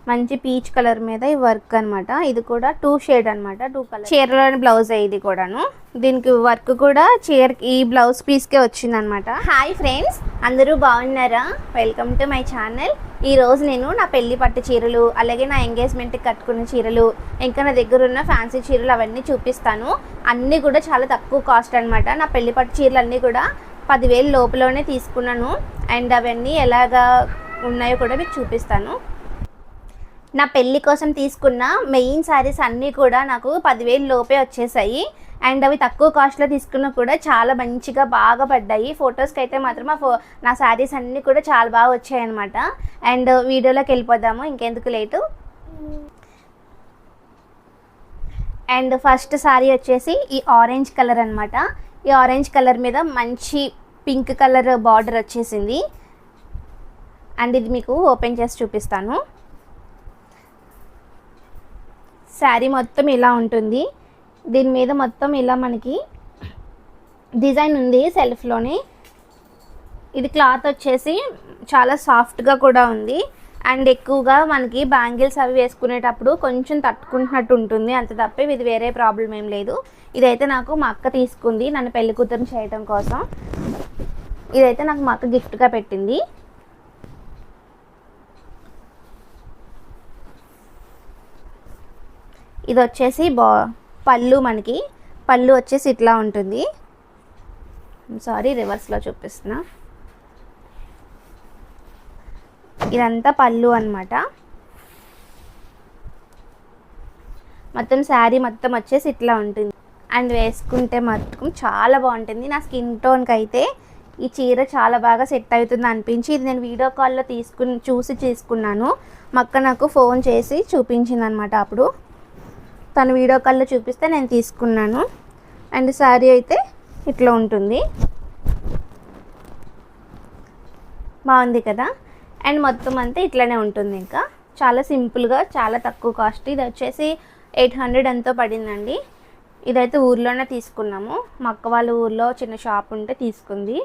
మంచి peach colour మీద ఈ వర్క్ అనమాట. ఇది కూడా 2 షేడ్ అనమాట, 2 కలర్. చీరలోని బ్లౌజ్ ఇది కూడాను. దీనికి వర్క్ కూడా చీర ఈ బ్లౌజ్ పీస్కే వచ్చిందనమాట. హాయ్ ఫ్రెండ్స్, అందరూ బాగున్నారా? Welcome to my channel. ఈరోజు నేను నా పెళ్లి పట్టు చీరలు, అలాగే నా ఎంగేజ్మెంట్కి కట్టుకున్న చీరలు, ఇంకా నా దగ్గర ఉన్న ఫ్యాన్సీ చీరలు అవన్నీ చూపిస్తాను. అన్నీ కూడా చాలా తక్కువ కాస్ట్ అనమాట. నా పెళ్లి పట్టు చీరలు అన్నీ కూడా 10,000 లోపలనే తీసుకున్నాను. అండ్ అవన్నీ ఎలాగా ఉన్నాయో కూడా మీకు చూపిస్తాను. నా పెళ్ళి కోసం తీసుకున్న మెయిన్ శారీస్ అన్నీ కూడా నాకు 10,000 లోపే వచ్చేసాయి. అండ్ అవి తక్కువ కాస్ట్లో తీసుకున్నా కూడా చాలా మంచిగా బాగా పడ్డాయి. ఫొటోస్కి అయితే మాత్రం నా శారీస్ అన్నీ కూడా చాలా బాగా వచ్చాయి అనమాట. అండ్ వీడియోలోకి వెళ్ళిపోదాము, ఇంకెందుకు లేటు. అండ్ ఫస్ట్ శారీ వచ్చేసి ఈ ఆరెంజ్ కలర్ అనమాట. ఈ ఆరెంజ్ కలర్ మీద మంచి పింక్ కలర్ బార్డర్ వచ్చేసింది. అండ్ ఇది మీకు ఓపెన్ చేసి చూపిస్తాను. శారీ మొత్తం ఇలా ఉంటుంది. దీని మీద మొత్తం ఇలా మనకి డిజైన్ ఉంది సెల్ఫ్లోనే. ఇది క్లాత్ వచ్చేసి చాలా సాఫ్ట్గా కూడా ఉంది. అండ్ ఎక్కువగా మనకి బ్యాంగిల్స్ అవి వేసుకునేటప్పుడు కొంచెం తట్టుకుంటున్నట్టు ఉంటుంది, అంత తప్ప ఇది వేరే ప్రాబ్లం ఏం లేదు. ఇదైతే నాకు మా అక్క తీసుకుంది నన్ను పెళ్లి కూతురు చేయడం కోసం. ఇదైతే నాకు మా అక్క గిఫ్ట్గా పెట్టింది. ఇది వచ్చేసి పళ్ళు, మనకి పళ్ళు వచ్చేసి ఇట్లా ఉంటుంది. సారీ, రివర్స్లో చూపిస్తున్నా. ఇదంతా పళ్ళు అనమాట. మొత్తం శారీ మొత్తం వచ్చేసి ఇట్లా ఉంటుంది. అండ్ వేసుకుంటే మాత్రం చాలా బాగుంటుంది. నా స్కిన్ టోన్కి అయితే ఈ చీర చాలా బాగా సెట్ అవుతుంది అనిపించి ఇది నేను వీడియో కాల్లో చూసి తీసుకున్నాను. మా అక్క నాకు ఫోన్ చేసి చూపించింది అనమాట. అప్పుడు తను వీడియో కాల్లో చూపిస్తే నేను తీసుకున్నాను. అండ్ శారీ అయితే ఇట్లా ఉంటుంది, బాగుంది కదా. అండ్ మొత్తం అంతా ఇట్లానే ఉంటుంది. ఇంకా చాలా సింపుల్గా, చాలా తక్కువ కాస్ట్. ఇది వచ్చేసి 800 ఎంతో పడిందండి. ఇదైతే ఊర్లోనే తీసుకున్నాము. మా అక్క వాళ్ళ ఊర్లో చిన్న షాప్ ఉంటే తీసుకుంది.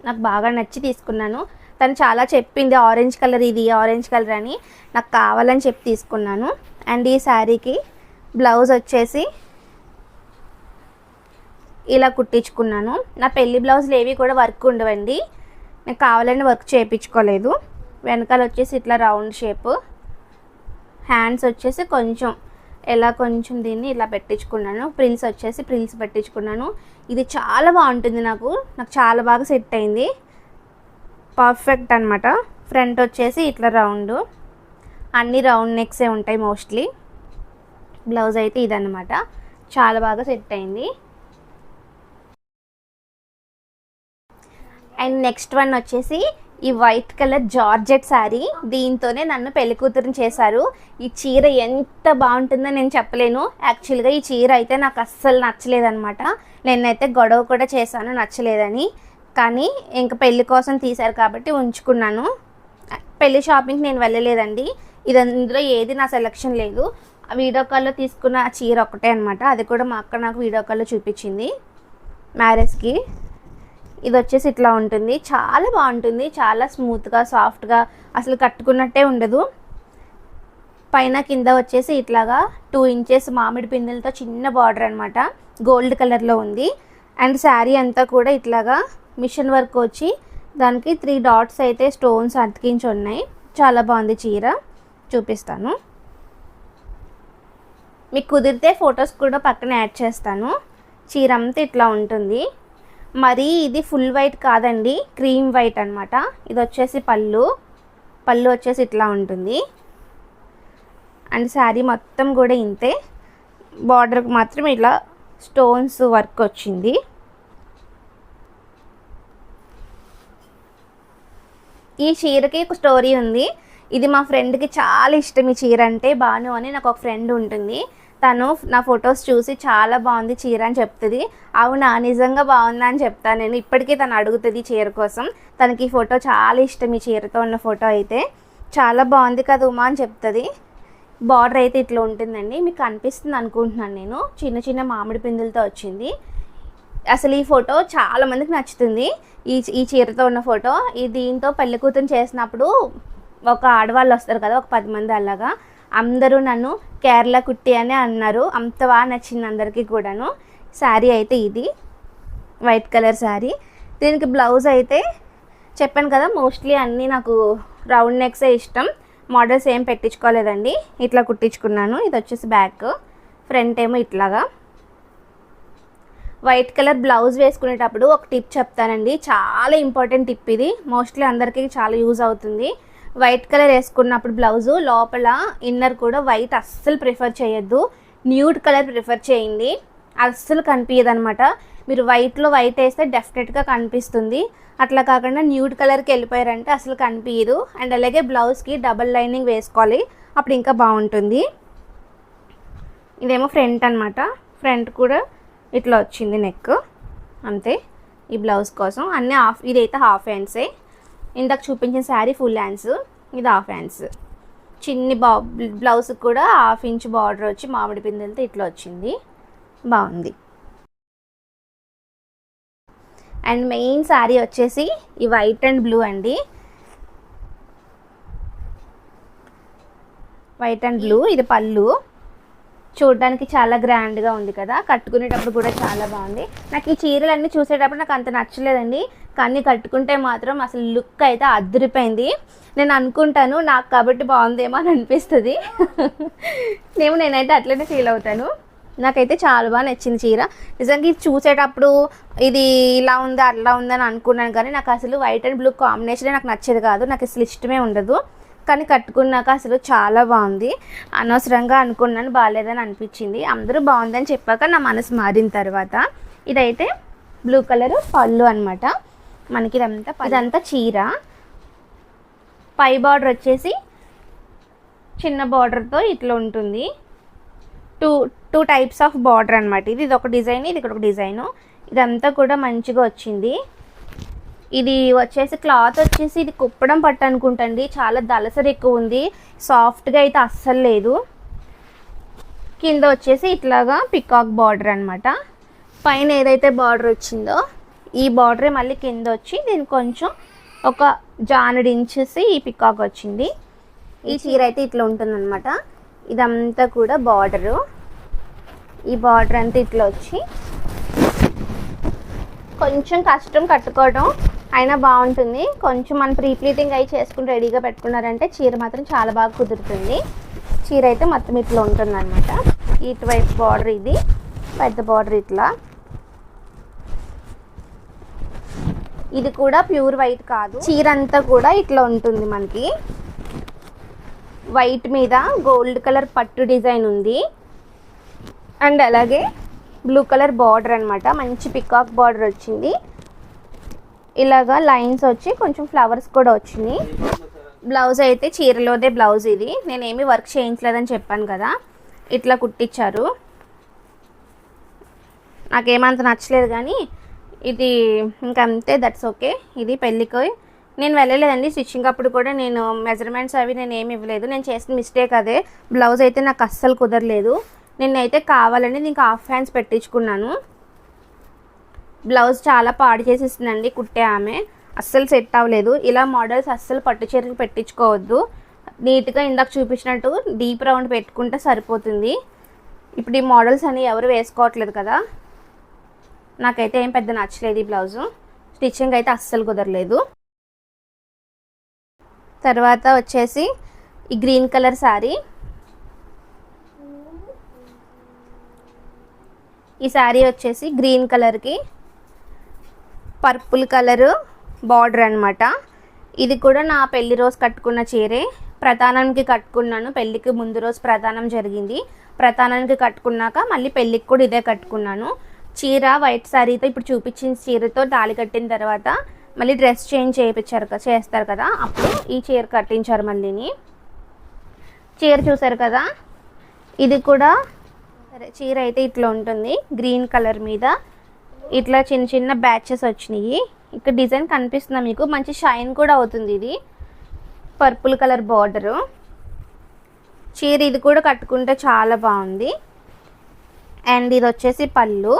నాకు బాగా నచ్చి తీసుకున్నాను. తను చాలా చెప్పింది ఆరెంజ్ కలర్, ఇది ఆరెంజ్ కలర్ అని. నాకు కావాలని చెప్పి తీసుకున్నాను. అండ్ ఈ శారీకి బ్లౌజ్ వచ్చేసి ఇలా కుట్టించుకున్నాను. నా పెళ్లి బ్లౌజులు ఏవి కూడా వర్క్ ఉండవండి, నాకు కావాలని వర్క్ చేయించుకోలేదు. వెనకాల వచ్చేసి ఇట్లా రౌండ్ షేప్, హ్యాండ్స్ వచ్చేసి కొంచెం దీన్ని ఇలా పెట్టించుకున్నాను. ప్రిల్స్ వచ్చేసి ప్రిల్స్ పెట్టించుకున్నాను. ఇది చాలా బాగుంటుంది, నాకు చాలా బాగా సెట్ అయింది, పర్ఫెక్ట్ అనమాట. ఫ్రంట్ వచ్చేసి ఇట్లా రౌండ్, అన్ని రౌండ్ నెక్సే ఉంటాయి మోస్ట్లీ. బ్లౌజ్ అయితే ఇదన్నమాట, చాలా బాగా సెట్ అయింది. అండ్ నెక్స్ట్ వన్ వచ్చేసి ఈ వైట్ కలర్ జార్జెట్ శారీ. దీంతోనే నన్ను పెళ్లి కూతురుని చేశారు. ఈ చీర ఎంత బాగుంటుందో నేను చెప్పలేను. యాక్చువల్గా ఈ చీర అయితే నాకు అస్సలు నచ్చలేదన్నమాట. నేనైతే గొడవ కూడా చేశాను నచ్చలేదని. కానీ ఇంకా పెళ్లి కోసం తీశారు కాబట్టి ఉంచుకున్నాను. పెళ్లి షాపింగ్కి నేను వెళ్ళలేదండి. ఇందులో ఏది నా సెలెక్షన్ లేదు. వీడియో కాల్లో తీసుకున్న చీర ఒకటే అనమాట. అది కూడా మా అక్క నాకు వీడియో కాల్లో చూపించింది మ్యారేజ్కి. ఇది వచ్చేసి ఇట్లా ఉంటుంది, చాలా బాగుంటుంది, చాలా స్మూత్గా సాఫ్ట్గా, అసలు కట్టుకున్నట్టే ఉండదు. పైన కింద వచ్చేసి ఇట్లాగా 2 ఇంచెస్ మామిడి పిందెలతో చిన్న బార్డర్ అనమాట, గోల్డ్ కలర్లో ఉంది. అండ్ శారీ అంతా కూడా ఇట్లాగా మిషన్ వర్క్ వచ్చి దానికి 3 డాట్స్ అయితే స్టోన్స్ అతికించి ఉన్నాయి. చాలా బాగుంది చీర, చూపిస్తాను. మీకు కుదిరితే ఫొటోస్ కూడా పక్కన యాడ్ చేస్తాను. చీర అంతా ఇట్లా ఉంటుంది. మరి ఇది ఫుల్ వైట్ కాదండి, క్రీమ్ వైట్ అనమాట. ఇది వచ్చేసి పళ్ళు వచ్చేసి ఇట్లా ఉంటుంది. అండ్ శారీ మొత్తం కూడా ఇంతే, బార్డర్కి మాత్రం ఇలా స్టోన్స్ వర్క్ వచ్చింది. ఈ చీరకి ఒక స్టోరీ ఉంది. ఇది మా ఫ్రెండ్కి చాలా ఇష్టం ఈ చీర అంటే. భాను అని నాకు ఒక ఫ్రెండ్ ఉంటుంది. తను నా ఫొటోస్ చూసి చాలా బాగుంది చీర అని చెప్తుంది. అవునా, నిజంగా బాగుందా అని చెప్తాను నేను. ఇప్పటికీ తను అడుగుతుంది చీర కోసం. తనకి ఈ ఫోటో చాలా ఇష్టం, ఈ చీరతో ఉన్న ఫోటో అయితే. చాలా బాగుంది కదా ఉమా అని చెప్తుంది. బార్డర్ అయితే ఇట్లా ఉంటుందండి, మీకు కనిపిస్తుంది అనుకుంటున్నాను నేను. చిన్న చిన్న మామిడి పిందులతో వచ్చింది. అసలు ఈ ఫోటో చాలామందికి నచ్చుతుంది, ఈ చీరతో ఉన్న ఫోటో. దీంతో పెళ్లి కూతురు చేసినప్పుడు ఒక ఆడవాళ్ళు వస్తారు కదా, ఒక 10 మంది అలాగా, అందరూ నన్ను కేరళ కుట్టి అని అన్నారు. అంత బాగా నచ్చింది అందరికీ కూడాను. శారీ అయితే ఇది వైట్ కలర్ శారీ. దీనికి బ్లౌజ్ అయితే చెప్పాను కదా, మోస్ట్లీ అన్నీ నాకు రౌండ్ నెక్సే ఇష్టం. మోడల్స్ ఏం పెట్టించుకోలేదండి, ఇట్లా కుట్టించుకున్నాను. ఇది వచ్చేసి బ్యాక్, ఫ్రంట్ ఏమో ఇట్లాగా. వైట్ కలర్ బ్లౌజ్ వేసుకునేటప్పుడు ఒక టిప్ చెప్తానండి, చాలా ఇంపార్టెంట్ టిప్ ఇది. మోస్ట్లీ అందరికీ చాలా యూజ్ అవుతుంది. వైట్ కలర్ వేసుకున్నప్పుడు బ్లౌజు లోపల ఇన్నర్ కూడా వైట్ అస్సలు ప్రిఫర్ చేయొద్దు, న్యూడ్ కలర్ ప్రిఫర్ చేయండి. అస్సలు కనిపించదు అనమాట. మీరు వైట్లో వైట్ వేస్తే డెఫినెట్గా కనిపిస్తుంది. అట్లా కాకుండా న్యూడ్ కలర్కి వెళ్ళిపోయారంటే అసలు కనిపించదు. అండ్ అలాగే బ్లౌజ్కి డబల్ లైనింగ్ వేసుకోవాలి, అప్పుడు ఇంకా బాగుంటుంది. ఇదేమో ఫ్రంట్ అనమాట. ఫ్రంట్ కూడా ఇట్లా వచ్చింది నెక్, అంతే. ఈ బ్లౌజ్ కోసం అన్నీ హాఫ్, ఇదైతే హాఫ్ హ్యాండ్సే. ఇందాక చూపించిన శారీ ఫుల్ హ్యాండ్స్, ఇది హాఫ్ హ్యాండ్స్. చిన్ని బ్లౌజ్కి కూడా 1/2 ఇంచ్ బార్డర్ వచ్చి మామిడి పిందెలతో ఇట్లా వచ్చింది, బాగుంది. అండ్ మెయిన్ శారీ వచ్చేసి ఈ వైట్ అండ్ బ్లూ అండి, వైట్ అండ్ బ్లూ. ఇది పళ్ళు, చూడడానికి చాలా గ్రాండ్గా ఉంది కదా, కట్టుకునేటప్పుడు కూడా చాలా బాగుంది. నాకు ఈ చీరలన్నీ చూసేటప్పుడు నాకు అంత నచ్చలేదండి, కానీ కట్టుకుంటే మాత్రం అసలు లుక్ అయితే అదిరిపోయింది. నేను అనుకుంటాను నాకు కాబట్టి బాగుందేమో అని అనిపిస్తుంది. నేనైతే అట్లనే ఫీల్ అవుతాను. నాకైతే చాలా బాగా నచ్చింది చీర. నిజంగా ఇది చూసేటప్పుడు ఇది ఇలా ఉందా అట్లా ఉందని అనుకున్నాను, కానీ నాకు అసలు వైట్ అండ్ బ్లూ కాంబినేషనే నాకు నచ్చేది కాదు, నాకు అసలు ఇష్టమే ఉండదు. కానీ కట్టుకున్నాక అసలు చాలా బాగుంది. అనవసరంగా అనుకున్నాను, బాగాలేదని అనిపించింది. అందరూ బాగుందని చెప్పాక నా మనసు మారిన తర్వాత ఇదైతే బ్లూ కలర్ పళ్ళు అనమాట. మనకి ఇదంతా చీర. పై బార్డర్ వచ్చేసి చిన్న బార్డర్తో ఇట్లా ఉంటుంది. టూ టైప్స్ ఆఫ్ బార్డర్ అనమాట. ఇది ఒక డిజైన్, ఇది ఒక డిజైను. ఇదంతా కూడా మంచిగా వచ్చింది. ఇది వచ్చేసి క్లాత్ వచ్చేసి ఇది కుప్పడం పట్టు అనుకుంటండి, చాలా దలసరి ఎక్కువ ఉంది, సాఫ్ట్గా అయితే అస్సలు లేదు. కింద వచ్చేసి ఇట్లాగా పికాక్ బార్డర్ అనమాట. పైన ఏదైతే బార్డర్ వచ్చిందో ఈ బార్డరే మళ్ళీ కింద వచ్చి దీనికి కొంచెం ఒక జానడి ఇంచెస్ ఈ పికాక్ వచ్చింది. ఈ చీర అయితే ఇట్లా ఉంటుందన్నమాట. ఇదంతా కూడా బార్డరు, ఈ బార్డర్ అంతా ఇట్లా వచ్చి కొంచెం కష్టం కట్టుకోవడం, అయినా బాగుంటుంది. కొంచెం మనం ప్రీప్లీటింగ్ అయి చేసుకుని రెడీగా పెట్టుకున్నారంటే చీర మాత్రం చాలా బాగా కుదురుతుంది. చీర అయితే మొత్తం ఇట్లా ఉంటుంది అనమాట. ఇటువైపు బార్డర్ ఇది పెద్ద బార్డర్ ఇట్లా. ఇది కూడా ప్యూర్ వైట్ కాదు, చీర అంతా కూడా ఇట్లా ఉంటుంది. మనకి వైట్ మీద గోల్డ్ కలర్ పట్టు డిజైన్ ఉంది. అండ్ అలాగే బ్లూ కలర్ బార్డర్ అనమాట, మంచి పికాక్ బార్డర్ వచ్చింది. ఇలాగా లైన్స్ వచ్చి కొంచెం ఫ్లవర్స్ కూడా వచ్చినాయి. బ్లౌజ్ అయితే చీరలోదే బ్లౌజ్ ఇది, నేనేమి వర్క్ చేయించలేదని చెప్పాను కదా, ఇట్లా కుట్టించారు. నాకేమంత నచ్చలేదు కానీ ఇది ఇంకంతే, దట్స్ ఓకే. ఇది పెళ్ళికి నేను వెళ్ళలేదండి, స్టిచ్చింగ్ అప్పుడు కూడా నేను మెజర్మెంట్స్ అవి నేను ఏమి ఇవ్వలేదు. నేను చేసిన మిస్టేక్ అదే. బ్లౌజ్ అయితే నాకు అస్సలు కుదరలేదు. నేనైతే కావాలని దీనికి హాఫ్ హ్యాండ్స్ పెట్టించుకున్నాను. బ్లౌజ్ చాలా పాడు చేసేసిందండి కుట్టే ఆమె, అస్సలు సెట్ అవ్వలేదు. ఇలా మోడల్స్ అస్సలు పట్టు చీరకి పెట్టించుకోవద్దు. నీట్గా ఇందాక చూపించినట్టు డీప్ రౌండ్ పెట్టుకుంటే సరిపోతుంది. ఇప్పుడు ఈ మోడల్స్ అని ఎవరు వేసుకోవట్లేదు కదా, నాకైతే ఏం పెద్ద నచ్చలేదు ఈ బ్లౌజు. స్టిచ్చింగ్ అయితే అస్సలు కుదరలేదు. తర్వాత వచ్చేసి ఈ గ్రీన్ కలర్ శారీ. ఈ శారీ వచ్చేసి గ్రీన్ కలర్కి పర్పుల్ కలరు బార్డర్ అనమాట. ఇది కూడా నా పెళ్లి రోజు కట్టుకున్న చీరే, ప్రధానానికి కట్టుకున్నాను. పెళ్ళికి ముందు రోజు ప్రధానం జరిగింది, ప్రధానానికి కట్టుకున్నాక మళ్ళీ పెళ్ళికి కూడా ఇదే కట్టుకున్నాను. చీర వైట్ శారీతో ఇప్పుడు చూపించిన చీరతో తాళి కట్టిన తర్వాత మళ్ళీ డ్రెస్ చేంజ్ చేస్తారు కదా, అప్పుడు ఈ చీర కట్టించారు మళ్ళీని. చీర చూసారు కదా, ఇది కూడా సరే. చీర అయితే ఇట్లా ఉంటుంది, గ్రీన్ కలర్ మీద ఇట్లా చిన్న చిన్న బ్యాచెస్ వచ్చినాయి. ఇక్కడ డిజైన్ కనిపిస్తుందా మీకు, మంచి షైన్ కూడా అవుతుంది. ఇది పర్పుల్ కలర్ బార్డరు చీర, ఇది కూడా కట్టుకుంటే చాలా బాగుంది. అండ్ ఇది వచ్చేసి పళ్ళు.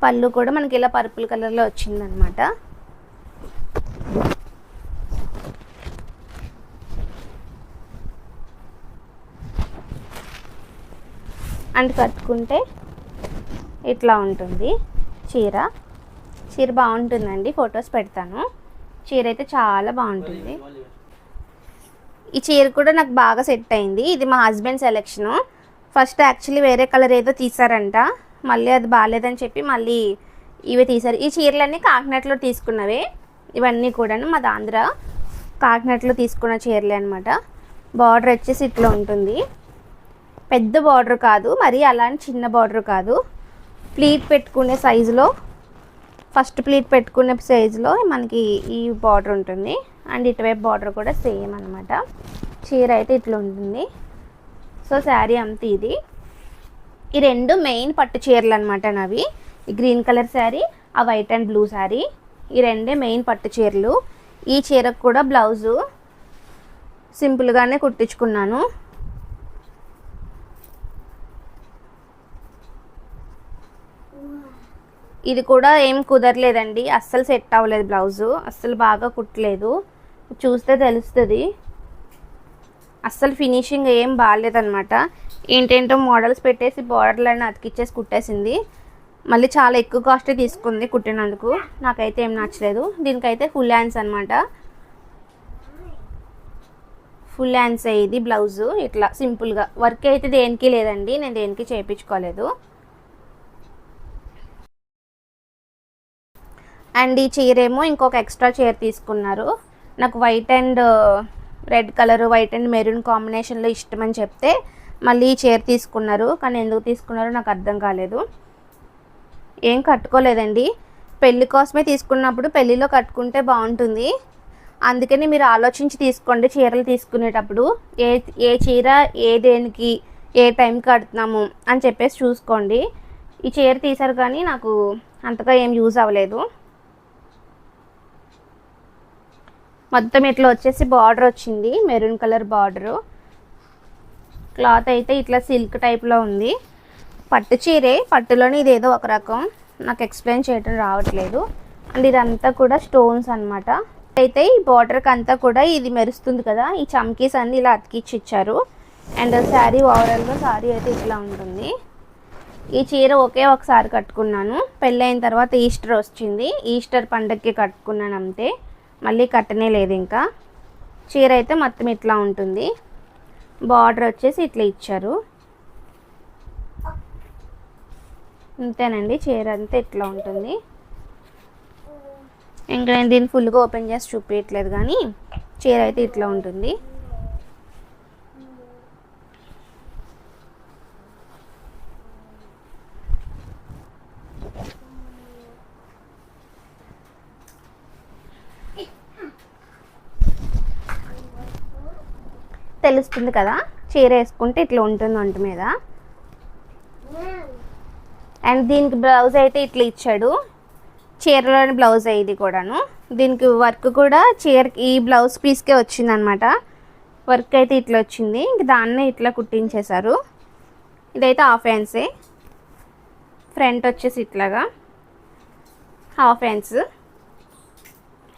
పళ్ళు కూడా మనకి ఇలా పర్పుల్ కలర్లో వచ్చిందనమాట. అండ్ కట్టుకుంటే ఇట్లా ఉంటుంది చీర. చీర బాగుంటుందండి, ఫొటోస్ పెడతాను. చీర అయితే చాలా బాగుంటుంది. ఈ చీర కూడా నాకు బాగా సెట్ అయింది. ఇది మా హస్బెండ్ సెలెక్షను. ఫస్ట్ యాక్చువల్లీ వేరే కలర్ ఏదో తీసారంట, మళ్ళీ అది బాగాలేదని చెప్పి మళ్ళీ ఇవే తీశారు. ఈ చీరలన్నీ కాకినాడలో తీసుకున్నవే ఇవన్నీ కూడాను. మాది ఆంధ్ర, కాకినాడలో తీసుకున్న చీరలే అనమాట. బార్డర్ వచ్చేసి ఇట్లా ఉంటుంది. పెద్ద బార్డర్ కాదు, మరి అలాంటి చిన్న బార్డర్ కాదు. ప్లీట్ పెట్టుకునే సైజులో, ఫస్ట్ ప్లీట్ పెట్టుకునే సైజులో మనకి ఈ బార్డర్ ఉంటుంది. అండ్ ఇటువైపు బార్డర్ కూడా సేమ్ అనమాట. చీర అయితే ఇట్లా ఉంటుంది. సో శారీ అంతా ఇది. ఈ రెండు మెయిన్ పట్టు చీరలు అనమాట నావి. ఈ గ్రీన్ కలర్ శారీ, ఆ వైట్ అండ్ బ్లూ శారీ, ఈ రెండే మెయిన్ పట్టు చీరలు. ఈ చీరకు కూడా బ్లౌజు సింపుల్గానే కుట్టించుకున్నాను. ఇది కూడా ఏం కుదరలేదండి, అస్సలు సెట్ అవ్వలేదు. బ్లౌజు అస్సలు బాగా కుట్టలేదు, చూస్తే తెలుస్తుంది. అస్సలు ఫినిషింగ్ ఏం బాగాలేదనమాట. ఏంటేంటో మోడల్స్ పెట్టేసి బార్డర్లను అతికిచ్చేసి కుట్టేసింది. మళ్ళీ చాలా ఎక్కువ కాస్టే తీసుకుంది కుట్టినందుకు. నాకైతే ఏం నచ్చలేదు. దీనికైతే ఫుల్ హ్యాండ్స్ అనమాట. ఫుల్ హ్యాండ్స్ ఇది బ్లౌజు. ఇట్లా సింపుల్గా, వర్క్ అయితే దేనికి లేదండి, నేను దేనికి చేయించుకోలేదు. అండ్ ఈ చీర ఏమో ఇంకొక ఎక్స్ట్రా చీర తీసుకున్నారు. నాకు white and red colour, white and maroon కాంబినేషన్లో ఇష్టమని చెప్తే మళ్ళీ ఈ చీర తీసుకున్నారు. కానీ ఎందుకు తీసుకున్నారో నాకు అర్థం కాలేదు. ఏం కట్టుకోలేదండి, పెళ్ళి కోసమే తీసుకున్నప్పుడు పెళ్ళిలో కట్టుకుంటే బాగుంటుంది. అందుకని మీరు ఆలోచించి తీసుకోండి చీరలు తీసుకునేటప్పుడు. ఏ చీర ఏ దేనికి ఏ టైంకి కడుతున్నాము అని చెప్పేసి చూసుకోండి. ఈ చీర తీసారు కానీ నాకు అంతగా ఏం యూజ్ అవ్వలేదు. మొత్తం ఇట్లా వచ్చేసి బార్డర్ వచ్చింది, మెరూన్ కలర్ బార్డరు. క్లాత్ అయితే ఇట్లా సిల్క్ టైప్లో ఉంది. పట్టు చీరే, పట్టులోనే ఇదేదో ఒక రకం, నాకు ఎక్స్ప్లెయిన్ చేయడం రావట్లేదు. అండ్ ఇదంతా కూడా స్టోన్స్ అనమాట. అయితే ఈ బార్డర్కి అంతా కూడా ఇది మెరుస్తుంది కదా, ఈ చమ్కీస్ అన్నీ ఇలా అతికిచ్చి ఇచ్చారు. అండ్ శారీ ఓవరాల్గా శారీ అయితే ఇట్లా ఉంటుంది. ఈ చీర ఒకే ఒకసారి కట్టుకున్నాను. పెళ్ళైన తర్వాత ఈస్టర్ వచ్చింది, ఈస్టర్ పండగకి కట్టుకున్నాను అంతే, మళ్ళీ కట్టనే లేదు. ఇంకా చీర అయితే మొత్తం ఇట్లా ఉంటుంది. బార్డర్ వచ్చేసి ఇట్లా ఇచ్చారు. అంతేనండి, చీర అంతా ఇట్లా ఉంటుంది. ఇంకా నేను దీన్ని ఫుల్గా ఓపెన్ చేసి చూపించట్లేదు, కానీ చీర అయితే ఇట్లా ఉంటుంది. తెలుస్తుంది కదా, చీర వేసుకుంటే ఇట్లా ఉంటుంది ఒంటి మీద. అండ్ దీనికి బ్లౌజ్ అయితే ఇట్లా ఇచ్చాడు. చీరలోని బ్లౌజ్ ఇది కూడాను. దీనికి వర్క్ కూడా చీరకి ఈ బ్లౌజ్ పీస్కే వచ్చింది అనమాట. వర్క్ అయితే ఇట్లా వచ్చింది, ఇంక దాన్నే ఇట్లా కుట్టించేశారు. ఇదైతే హాఫ్ హ్యాండ్సే. ఫ్రంట్ వచ్చేసి ఇట్లాగా హాఫ్ హ్యాండ్స్.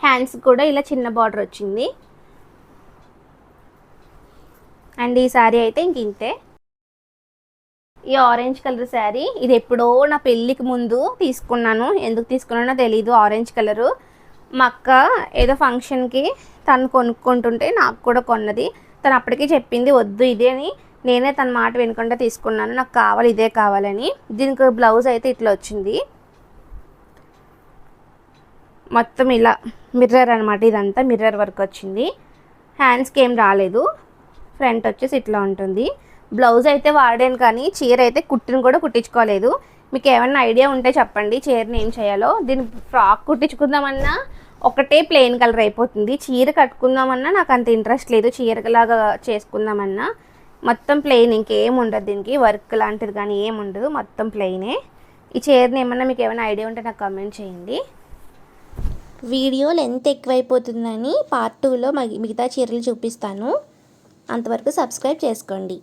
హ్యాండ్స్ కూడా ఇలా చిన్న బార్డర్ వచ్చింది. అండ్ ఈ శారీ అయితే ఇంక ఇంతే. ఈ ఆరెంజ్ కలర్ శారీ ఇది ఎప్పుడో నా పెళ్ళికి ముందు తీసుకున్నాను. ఎందుకు తీసుకున్నానో తెలీదు. ఆరెంజ్ కలరు మా అక్క ఏదో ఫంక్షన్కి తను కొనుక్కుంటుంటే నాకు కూడా కొన్నది. తను అప్పటికీ చెప్పింది వద్దు ఇదే అని. నేనే తన మాట వినకుండా తీసుకున్నాను, నాకు కావాలి ఇదే కావాలని. దీనికి బ్లౌజ్ అయితే ఇట్లా వచ్చింది. మొత్తం ఇలా మిర్రర్ అనమాట, ఇదంతా మిర్రర్ వర్క్ వచ్చింది. హ్యాండ్స్కి ఏం రాలేదు. ఫ్రంట్ వచ్చేసి ఇట్లా ఉంటుంది. బ్లౌజ్ అయితే వాడాను కానీ చీర అయితే కుట్టిని కూడా కుట్టించుకోలేదు. మీకు ఏమన్నా ఐడియా ఉంటే చెప్పండి చీరని ఏం చేయాలో. దీన్ని ఫ్రాక్ కుట్టించుకుందామన్నా ఒకటే ప్లెయిన్ కలర్ అయిపోతుంది. చీర కట్టుకుందామన్నా నాకు అంత ఇంట్రెస్ట్ లేదు. చీరలాగా చేసుకుందామన్నా మొత్తం ప్లెయిన్, ఇంకేం ఉండదు దీనికి. వర్క్ లాంటిది కానీ ఏం ఉండదు, మొత్తం ప్లెయినే. ఈ చీరని ఏమన్నా మీకు ఏమైనా ఐడియా ఉంటే నాకు కామెంట్ చేయండి. వీడియో లెంత్ ఎక్కువైపోతుందని పార్ట్ 2లో మిగతా చీరలు చూపిస్తాను. అంతవరకు సబ్స్క్రైబ్ చేసుకోండి.